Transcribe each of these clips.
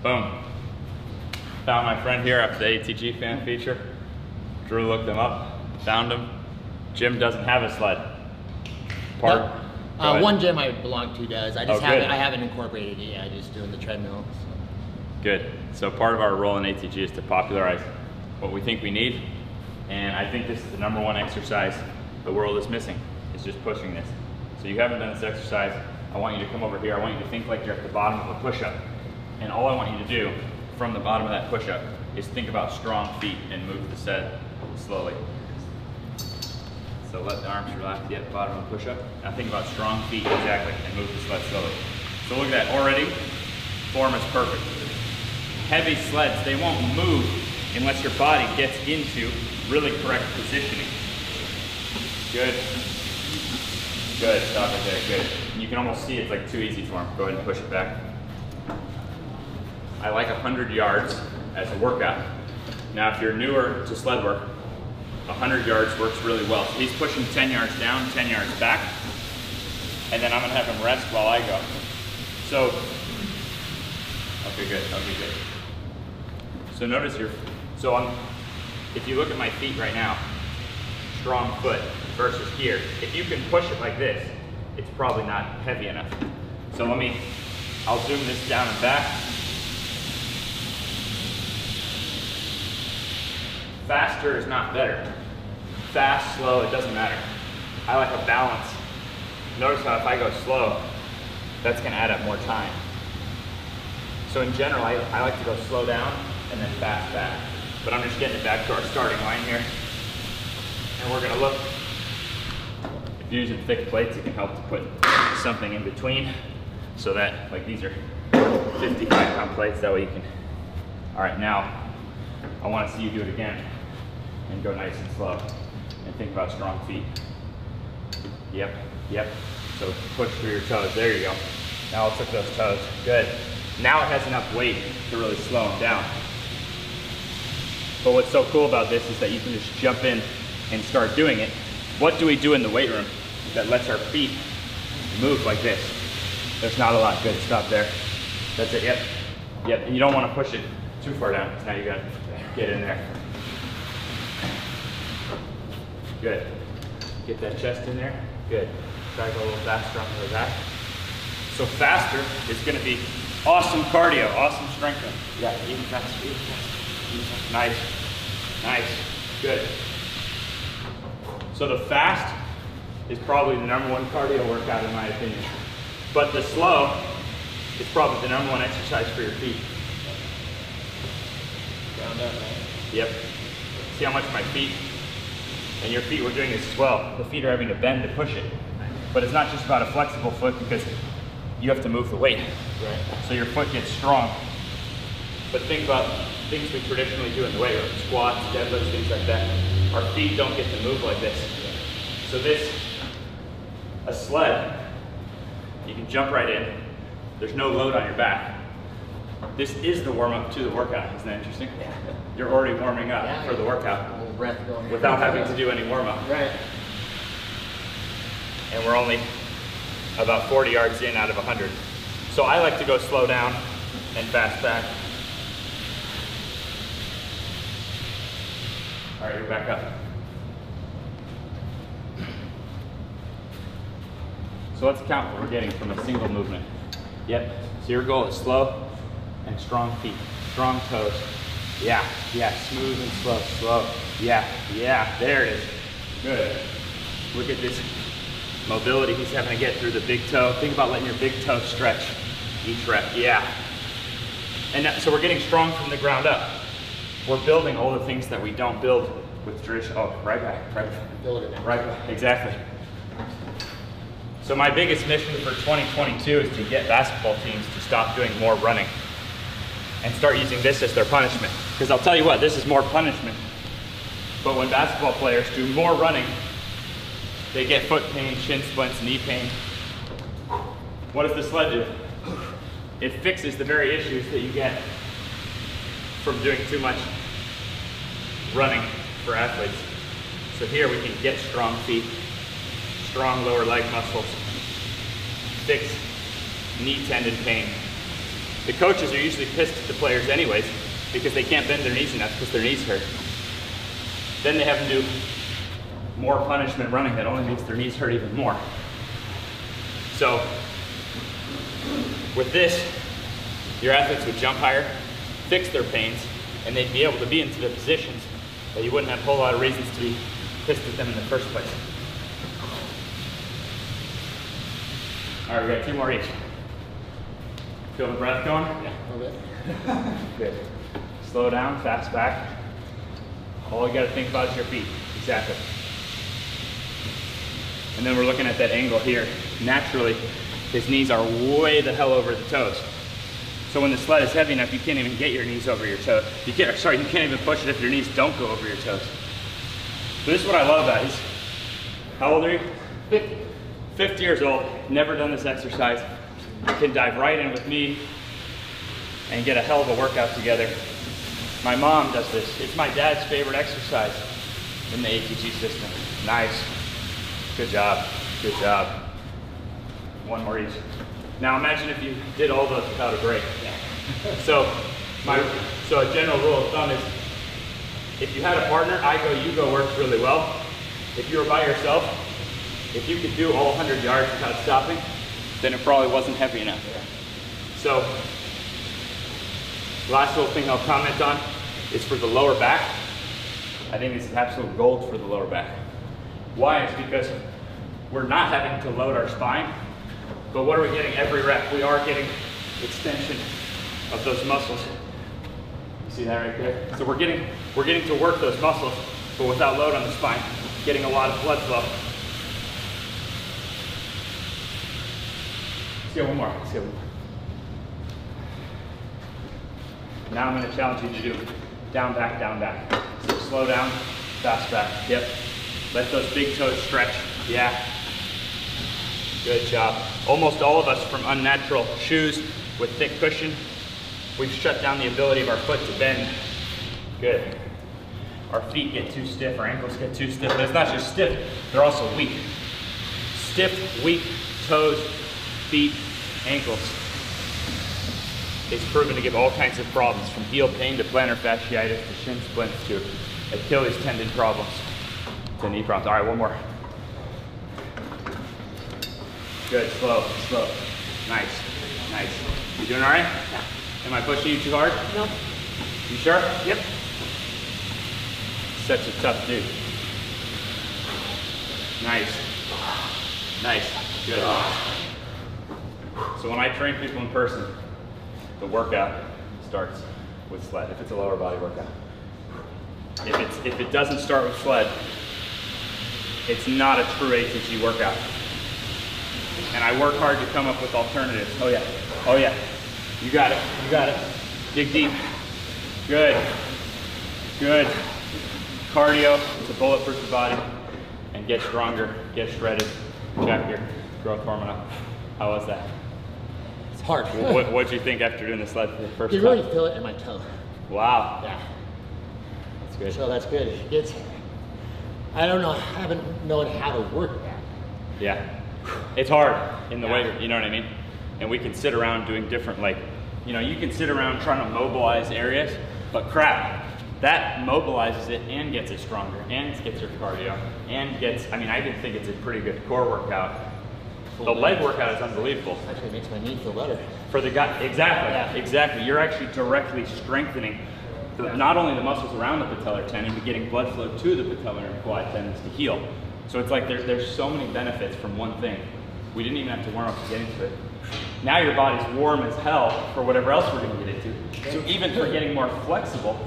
Boom. Found my friend here after the ATG fan feature. Drew looked him up, found him. Jim doesn't have a sled. One gym I belong to does. I just I haven't incorporated it yet. I'm just doing the treadmill. So. Good. So part of our role in ATG is to popularize what we think we need. And I think this is the #1 exercise the world is missing. It's just pushing this. So you haven't done this exercise. I want you to come over here. I want you to think like you're at the bottom of a push-up. And all I want you to do from the bottom of that push-up is think about strong feet and move the set slowly. So let the arms relax at the bottom of the push-up. Now think about strong feet, exactly, and move the sled slowly. So look at that, already, form is perfect. Heavy sleds, they won't move unless your body gets into really correct positioning. Good. Good, stop it there, good. You can almost see it's like too easy for him. Go ahead and push it back. I like 100 yards as a workout. Now if you're newer to sled work, 100 yards works really well. So he's pushing 10 yards down, 10 yards back, and then I'm gonna have him rest while I go. So, okay good. So notice if you look at my feet right now, strong foot versus here. If you can push it like this, it's probably not heavy enough. So I'll zoom this down and back. Faster is not better. Fast, slow, it doesn't matter. I like a balance. Notice how if I go slow, that's gonna add up more time. So in general, I like to go slow down and then fast back. But I'm just getting it back to our starting line here. And we're gonna look, if you're using thick plates, it can help to put something in between so that, like these are 55-pound plates, that way you can, all right, now I wanna see you do it again and go nice and slow and think about strong feet. Yep. So push through your toes, there you go. Now let's look at those toes, good. Now it has enough weight to really slow them down. But what's so cool about this is that you can just jump in and start doing it. What do we do in the weight room that lets our feet move like this? There's not a lot. Good, stop there. That's it, yep. And you don't want to push it too far down, because now you gotta get in there. Good. Get that chest in there, good. Try to go a little faster on the back. So faster is gonna be awesome cardio, awesome strength. Yeah, even faster. Nice, good. So the fast is probably the #1 cardio workout in my opinion. But the slow is probably the #1 exercise for your feet. Ground up, right? Yep. See how much my feet and your feet were doing this as well. The feet are having to bend to push it. But it's not just about a flexible foot because you have to move the weight. Right. So your foot gets strong. But think about things we traditionally do in the weight room, squats, deadlifts, things like that. Our feet don't get to move like this. So a sled, you can jump right in. There's no load on your back. This is the warm-up to the workout. Isn't that interesting? Yeah. You're already warming up for the workout a little breath going without having to do any warm-up. Right. And we're only about 40 yards in out of 100. So I like to go slow down and fast back. All right, you're back up. So let's count what we're getting from a single movement. Yep, so your goal is slow and strong feet, strong toes. Yeah, smooth and slow. Yeah, there it is. Good. Look at this mobility he's having to get through the big toe. Think about letting your big toe stretch each rep, yeah. And so we're getting strong from the ground up. We're building all the things that we don't build with traditional, right back. Build it. Right back, exactly. So my biggest mission for 2022 is to get basketball teams to stop doing more running and start using this as their punishment. Because I'll tell you what, this is more punishment. But when basketball players do more running, they get foot pain, shin splints, knee pain. What does the sled do? It fixes the very issues that you get from doing too much running for athletes. So here we can get strong feet, strong lower leg muscles, fix knee tendon pain, The coaches are usually pissed at the players anyways because they can't bend their knees enough because their knees hurt. Then they have to do more punishment running that only makes their knees hurt even more. So with this, your athletes would jump higher, fix their pains, and they'd be able to be into the positions that you wouldn't have a whole lot of reasons to be pissed at them in the first place. All right, we got 2 more each. Feel the breath going? Yeah, a little bit. Good. Slow down, fast back. All you gotta think about is your feet. Exactly. And then we're looking at that angle here. Naturally, his knees are way the hell over the toes. So when the sled is heavy enough, you can't even get your knees over your toes. You can't even push it if your knees don't go over your toes. So this is what I love about it. How old are you? 50. 50 years old, never done this exercise. You can dive right in with me and get a hell of a workout together. My mom does this. It's my dad's favorite exercise in the ATG system. Nice. Good job. Good job. 1 more each. Now imagine if you did all those without a break. So a general rule of thumb is if you had a partner, I go, you go works really well. If you were by yourself, if you could do all 100 yards without stopping, then it probably wasn't heavy enough. So last little thing I'll comment on is for the lower back. I think this is absolute gold for the lower back. Why? It's because we're not having to load our spine, but what are we getting every rep? We are getting extension of those muscles. You see that right there? So we're getting to work those muscles, but without load on the spine, getting a lot of blood flow. Let's get one more. Let's get one more. Now I'm going to challenge you to do down, back, down, back. So slow down, fast back. Yep. Let those big toes stretch. Yeah. Good job. Almost all of us from unnatural shoes with thick cushion, we've shut down the ability of our foot to bend. Good. Our feet get too stiff, our ankles get too stiff, but it's not just stiff, they're also weak. Stiff, weak toes, feet, ankles. It's proven to give all kinds of problems, from heel pain to plantar fasciitis to shin splints to Achilles tendon problems to knee problems. All right, one more. Good, slow, slow. Nice, nice. You doing all right? Yeah. Am I pushing you too hard? No. You sure? Yep. Such a tough dude. Nice. Nice. Good. So when I train people in person, the workout starts with sled, if it's a lower body workout. If it doesn't start with sled, it's not a true ATG workout. And I work hard to come up with alternatives. Oh yeah, oh yeah. You got it, you got it. Dig deep. Good, good. Cardio to bulletproof the body and get stronger, get shredded, check your growth hormone up. How was that? It's hard. What'd you think after doing the sled for the first time? You really feel it in my toe. Wow. Yeah. That's good. So that's good. I don't know, I haven't known how to work that. Yeah. It's hard in the way, you know what I mean? And we can sit around doing different, like, you know, you can sit around trying to mobilize areas, but crap, that mobilizes it and gets it stronger, and gets your cardio, and gets, I mean, I even think it's a pretty good core workout. The leg workout is unbelievable. Actually makes my knee feel better. For the guy, exactly, exactly. You're actually directly strengthening not only the muscles around the patellar tendon, but getting blood flow to the patellar and quad tendons to heal. So it's like there's so many benefits from one thing. We didn't even have to warm up to get into it. Now your body's warm as hell for whatever else we're gonna get into. So even for getting more flexible,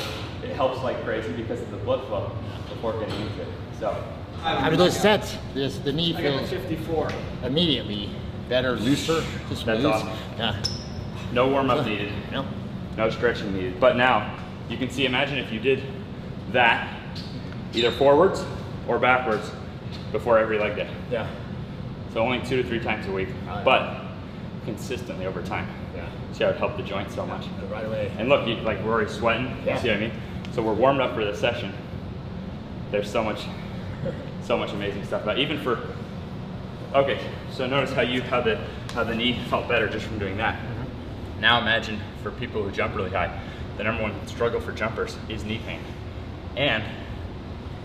it helps like crazy because of the blood flow before getting into it. So after those sets, the knee feels 54. immediately better, looser, just that's moves. awesome. Yeah. No warm up needed. No. No stretching needed. But now you can see, imagine if you did that either forwards or backwards before every leg day. Yeah. So only 2 to 3 times a week, but consistently over time. Yeah. See how it helped the joint so much. Right away. And look, like we're already sweating. Yeah. You see what I mean? So we're warmed up for this session. There's so much amazing stuff about it. Even for. Okay, so notice how the knee felt better just from doing that. Now imagine for people who jump really high, the number one struggle for jumpers is knee pain, and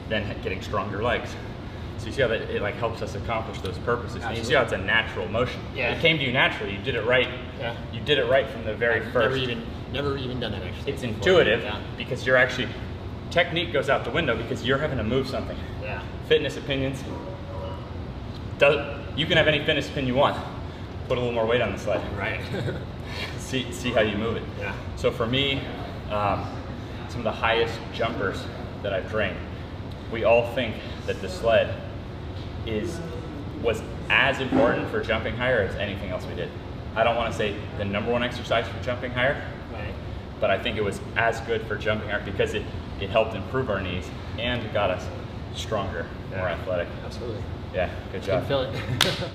then getting stronger legs. So you see how that it like helps us accomplish those purposes. And you see how it's a natural motion. Yeah. It came to you naturally. You did it right. Yeah. You did it right from the very first. Never even done that actually. It's before. intuitive Yeah. because you're actually, technique goes out the window because you're having to move something. Yeah. Fitness opinions, you can have any fitness opinion you want. Put a little more weight on the sled. Right. see how you move it. Yeah. So for me, some of the highest jumpers that I've trained, we all think that the sled was as important for jumping higher as anything else we did. I don't want to say the number one exercise for jumping higher, Right. but I think it was as good for jumping higher because it helped improve our knees and got us stronger, more athletic. Absolutely. Yeah, good I job. can feel it.